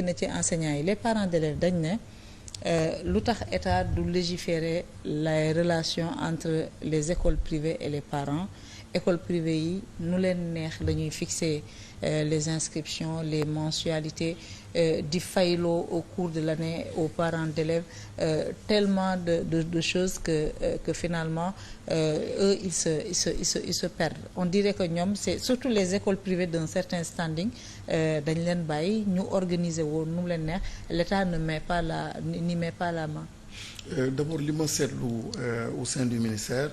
na ci enseignants yi les parents d'élèves dañ ne lu tax état du légiférer les relations entre les écoles privées et les parents. École privée yi nu leen neex lañuy fixer les inscriptions les mensualités di fayloo au cours de l'année aux parents d'élèves tellement de choses que finalement eux ils se perdent. On dirait que ñoom c'est surtout les écoles privées d'un certain standing dañ leen bàyyi ñu organiser woon nu leen neex l'État n'y met pas la main. D'abord li ma seetlu au sein du ministère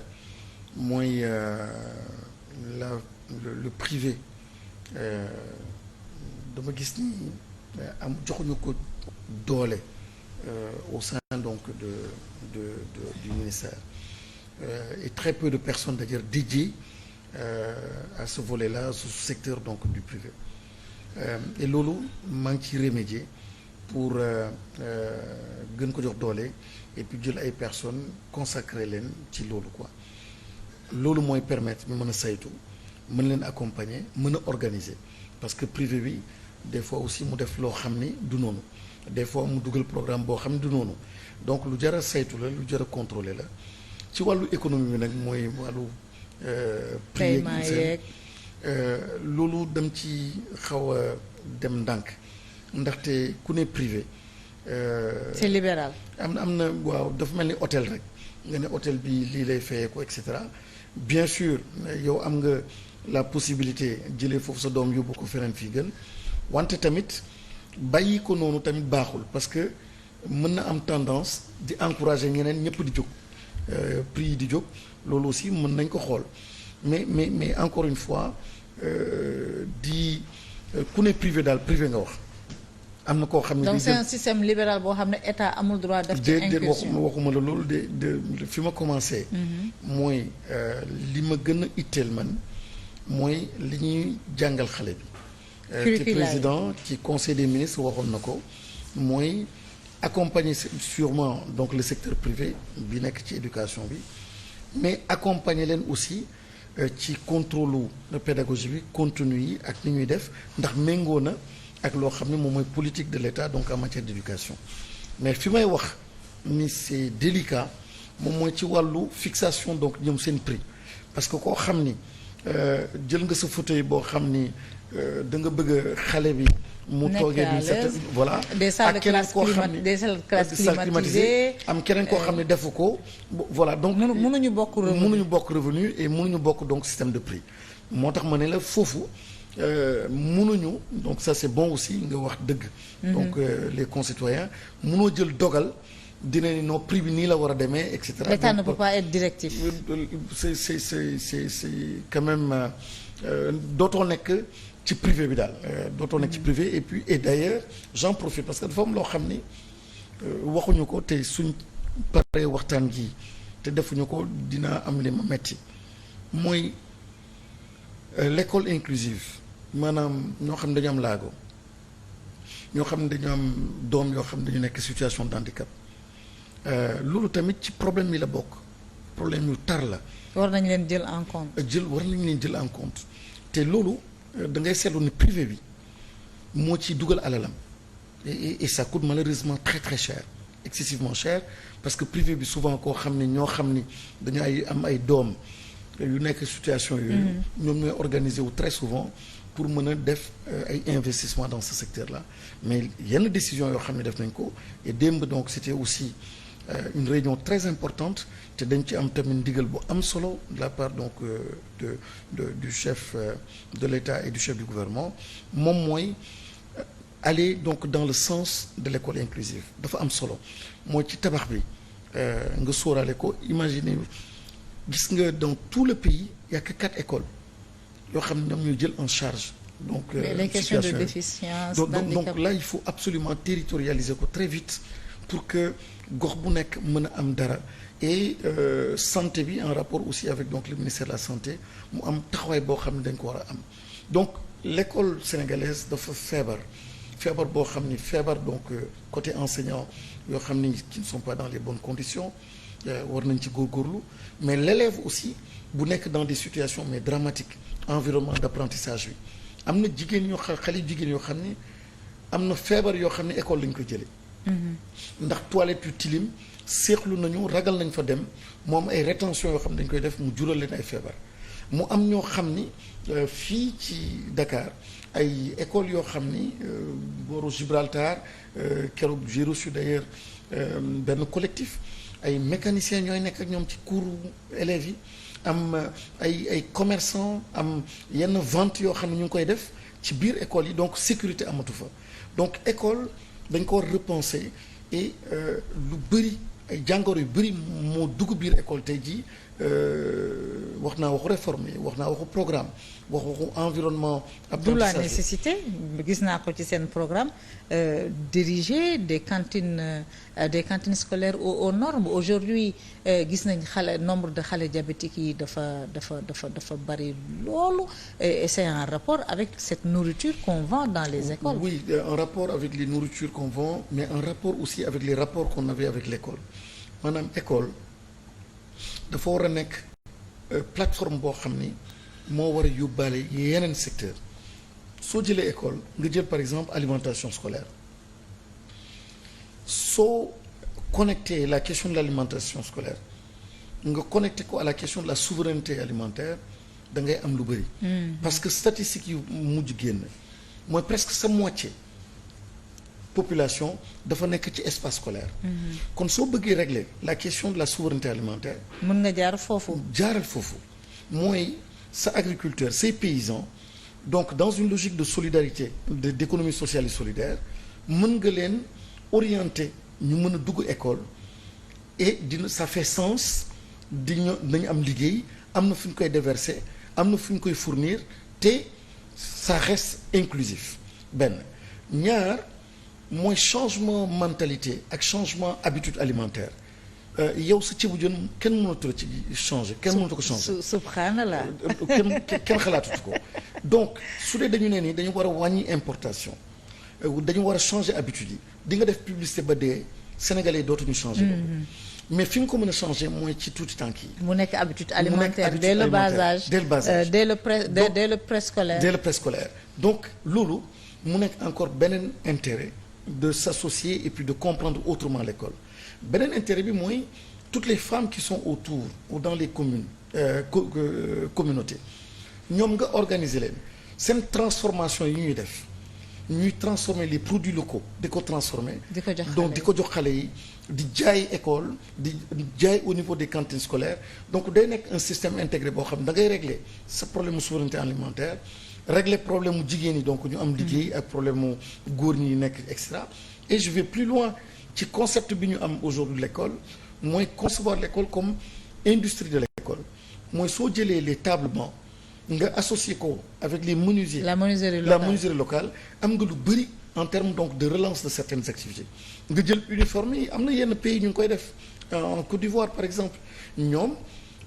mooy le privé dama gis ni am joxuñu ko doole au sein donc du ministère et très peu de personnes d'ailleurs dédiées à ce volet-là ce secteur donc du privé et loolu maa ngi ciy remédier pour gën ko jox doole et puis jël ay personnes consacrées leen ci loolu quoi. loolu mooy permettre ñu mën a saytu mën leen accompagner mën a organiser parce que privé bi des fois aussi mu def loo xam ni du noonu des fois mu dugal programme boo xam ni du noonu donc lu jar a saytu la lu jar a contrôler la ci wàllu économie bi nag mooy wàllu prix yeeg loolu dem ci xaw a dem ndànk ndaxte ku ne privé c'est libéral am na waaw dafa mel ni hôtel rek nga ne hôtel bi lii lay fayee ko et cetera bien sûr yow am nga la possibilité jëlee foofu sa doom yóbbu ko feneen fii gën wante tamit bàyyi ko noonu tamit baaxul parce que mën na am tendance di encourager ñeneen ñëpp di jóg prix yi di jóg loolu aussi mën nañ ko xool mais encore une fois di ku ne privé daal privé nga wax am na koo xam ne donc c'est un système libéral boo xam ne état amul droit def ci incursion waxuma la loolu de fi ma commencé mooy li ma gën a itteel man mooy li ñuy jàngal xale bi te président ci conseil des ministres waxoon na ko mooy accompagner sûrement donc le secteur privé bi nekk ci éducation bi mais accompagner leen aussi ci contrôle pédagogie bi contenu yi ak ni ñuy def ndax méngoo na ak loo xam ne moom mooy politique de l'État donc en matière d'éducation mais fi may wax ni c'est délicat moom mooy ci wàllu fixation donc ñoom seen prix parce que koo xam ni jël nga sa fauteuil boo xam ni da nga bëgg xale bi mu toogee d'une certaine voilà ak keneen koo xam ni des salles climatisées am keneen koo xam ne defu ko voilà donc mënuñu bokk revenu et mënuñu bokk donc système de prix moo tax ma ne la foofu mënuñu donc ça c'est bon aussi nga wax dëgg donc les concitoyens mënoo jël dogal dina ni non prix bi nii la war a demee et cetera. L'État ne peut pas être directif. c'est quand même dootoo nekk ci privé bi daal dootoo nekk ci privé et puis et d'ailleurs j'en profite parce que dafa am loo xam ni waxuñu ko te suñ paree waxtaan gi te defuñu ko dina am li ma metti mooy l'école inclusive maanaam ñoo xam ne dañu am laago ñoo xam ne dañu am doom yoo xam ne dañu nekk situation de handicap loolu tamit ci problème yi la bokk problème yu tar la. war nañ leen jël en compte. war nañ leen jël en compte te loolu da ngay seetlu ni privé bi moo ci dugal alalam et ça coûte malheureusement très très cher excessivement cher parce que privé bi souvent koo xam ne ñoo xam ni dañu am ay doom yu nekk situation yooyu. ñoom ñooy organiser wu très souvent pour mën a def ay investissement dans ce secteur là mais yenn décision yoo xam ne def nañ ko et démb donc c'était aussi une réunion très importante te dañ ci am tamit ndigal bu am solo de la part donc du chef de l'État et du chef du gouvernement moom mooy aller donc dans le sens de l'école inclusive dafa am solo mooy ci tabax bi nga sóoraale ko imaginer gis nga dans tout le pays il y a que 4 écoles yoo xam ne ñoom ñuy jël en charge donc les questions de déficience donc là il faut absolument territorialiser ko très vite pour que gox bu nekk mën a am dara et santé bi en rapport aussi avec donc le ministère de la santé mu am taxawaay boo xam ne dañ ko war a am donc l'école sénégalaise dafa feebar boo xam ni feebar donc côté enseignant yoo xam ni qui ne sont pas dans les bonnes conditions war nañ ci góorgóorlu mais l'élève aussi bu nekk dans des situations mais dramatiques environnement d'apprentissage bi am na jigéen ñoo xale jigéen yoo xam ni am na feebar yoo xam ne école lañ ko jëlee. ndax toilette yu tilim seexlu nañu ragal nañ fa dem moom ay rétention yoo xam ne dañ koy def mu jural leen ay feebar mu am ñoo xam ni fii ci Dakar ay école yoo xam ni booru Gibraltar keroog j'ai reçu d'ailleurs benn collectif ay mécaniciens ñooy nekk ak ñoom ci cours élèves yi am ay commerçants am yenn vente yoo xam ne ñu ngi koy def ci biir école yi donc sécurité amatu fa donc école dañ ko war repenser et lu bëri ay jàngoro yu bëri moo dugg biir école tey jii wax naa waxu réforme yi wax naa waxu programme waxu environnement d'où la nécessité gis naa ko ci seen programme diriger des cantines scolaires aux normes aujourd'hui gis nañ nombre de xale diabétiques yi dafa bari loolu et c'est en rapport avec cette nourriture qu'on vend dans les écoles. Oui, en rapport avec les nourritures qu'on vend mais en rapport aussi avec les rapports qu'on avait avec l'école maanaam école dafa war a nekk plateforme boo xam ni moo war a yóbbaale yeneen secteur soo jëlee école nga jël par exemple alimentation scolaire soo connecté la question de l'alimentation scolaire nga connecté ko à la question de la souveraineté alimentaire da ngay am lu bëri. parce que statistiques yu mujj génn mooy presque sa moitié population dafa nekk ci espace scolaire. kon soo bëggee régler la question de la souveraineté alimentaire. mën nga jaar foofu. jaaral foofu mooy sa agriculteur say paysans donc dans une logique de solidarité d'économie sociale et solidaire mën nga leen orienter ñu mën a dugg école et ça fait sens nañu am liggéey am na fu ñu koy déverser am na fu ñu koy fournir te ça reste inclusif benn ñaar. mooy changement mentalité ak changement habitude alimentaire yow sa ceebu jën kenn mënatu la ci changer kenn mënatu ko changer. subhanallah kenn xalaatut ko donc su dee dañu ne ni dañu war a wàññi importation dañu war a changer habitude yi di nga def publicité ba dee sénégalais yi dootuñu changer. mais fi nga ko mën a changer mooy ci tuuti tànk yi. mu nekk habitude alimentaire dès le bas âge. dès le bas âge dès le préscolaire. dès le préscolaire donc loolu mu nekk encore beneen intérêt. de s'associer et puis de comprendre autrement l'école beneen intérêt bi mooy toutes les femmes qui sont autour ou dans les communes communautés ñoom nga organiser leen seen transformation yi ñuy def ñuy transformer les produits locaux di ko transformer donc di ko jox xale yi di jaay école di jaay au niveau des cantines scolaires donc day nekk un système intégré boo xam da ngay régler sa problème souveraineté alimentaire régler problème mu jigéen ñi donc ñu am liggéey ak problème mu góor ñi nekk et cetera et je vais plus loin ci concept bi ñu am aujourd'hui l'école mooy concevoir l'école comme industrie de l'école mooy soo jëlee les tables bancs nga associé ko avec les menuisiers la menuiserie locale am nga lu bëri en termes donc de relance de certaines activités nga jël uniforme yi am na yenn pays ñu ngi koy def en Côte d'Ivoire par exemple ñoom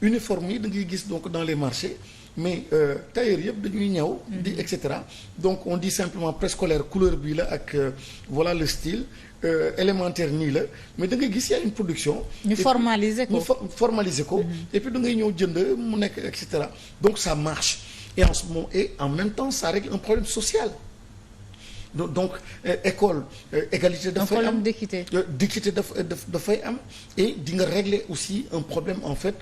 uniforme yi da ngay gis donc dans les marchés mais tailleur yëpp dañuy ñëw di et cetera donc on dit simplement préscolaire couleur bii la ak voilà le style élémentaire nii la mais da ngay gis y a une production ñu formaliser ko formaliser ko et puis da ngay ñëw jënd mu nekk et cetera donc ça marche et en même temps ça règle un problème social donc école égalité dafay am d'équité dafay am et di nga régler aussi un problème en fait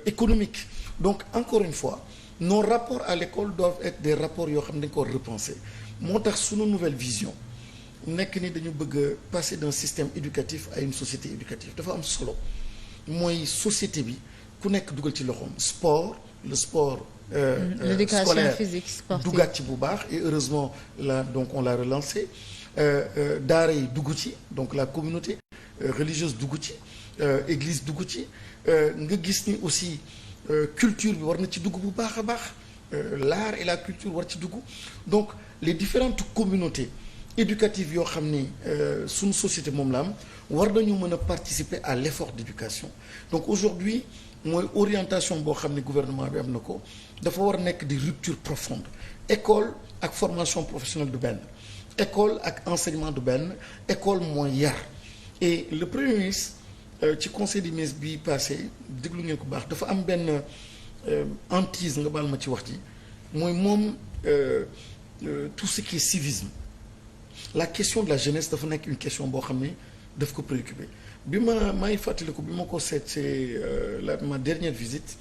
économique donc encore une fois nos rapports à l'école doivent être des rapports yoo xam ne dañ ko repenser moo tax sunu nouvelle vision nekk ni dañu bëgg a passer d'un système éducatif à une société éducative dafa am solo mooy société bi ku nekk dugal ci loxoom le sport l'éducation scolaire physique sportive dugaat ci bu baax et heureusement là donc on l'a relancé daara yi dugg ci donc la communauté religieuse dugg ci église dugg ci nga gis ni aussi culture bi war na ci dugg bu baax a baax l'art et la culture war ci dugg donc les différentes communautés éducatives yoo xam ni suñu société moom la am war nañu mën a participer à l'effort d'éducation donc aujourd'hui mooy orientation boo xam ne gouvernement bi am na ko dafa war a nekk di rupture profonde école ak formation professionnelle du benn école ak enseignement du benn école mooy yar et le premier ministre ci conseil des ministres bi passé déglu ngeen ko baax dafa am benn hantise nga baal ma ci wax ji mooy moom tout ce qui est civisme la question de la jeunesse dafa nekk une question boo xam ne daf ko préoccupé bi maa ngi fàttaliku bi ma ko seetee ma dernière visite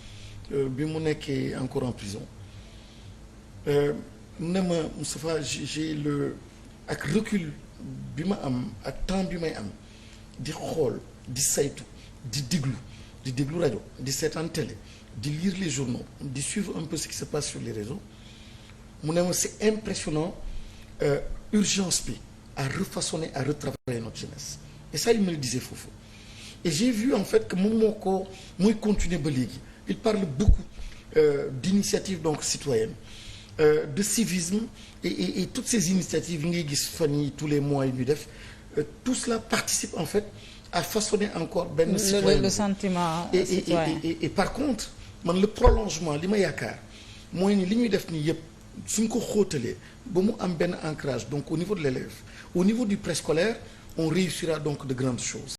bi mu nekkee encore en prison ne ma Moustapha j'ai le ak recul bi ma am ak temps bi may am di xool di saytu di déglu rajo di seetaan télé di lire les journaux di suivre un peu ce qui se passe sur les réseaux mu ne ma c'est impressionnant urgence bi à refaçonner à retravailler notre jeunesse et ça il me le disait foofu et j'ai vu en fait que moom moo ko muy continuer ba léegi il parle beaucoup d'initiatives donc citoyennes de civisme et toutes ces initiatives yi ngay gis fan yi tous les mois yi ñuy def tout cela participe en fait à façonner encore benn citoyen le sentiment citoyen et par contre man le prolongement li ma yaakaar mooy ni li ñuy def nii yëpp suñ ko xóotalee ba mu am benn ancrage donc au niveau de l'élève au niveau du préscolaire on réussira donc de grandes choses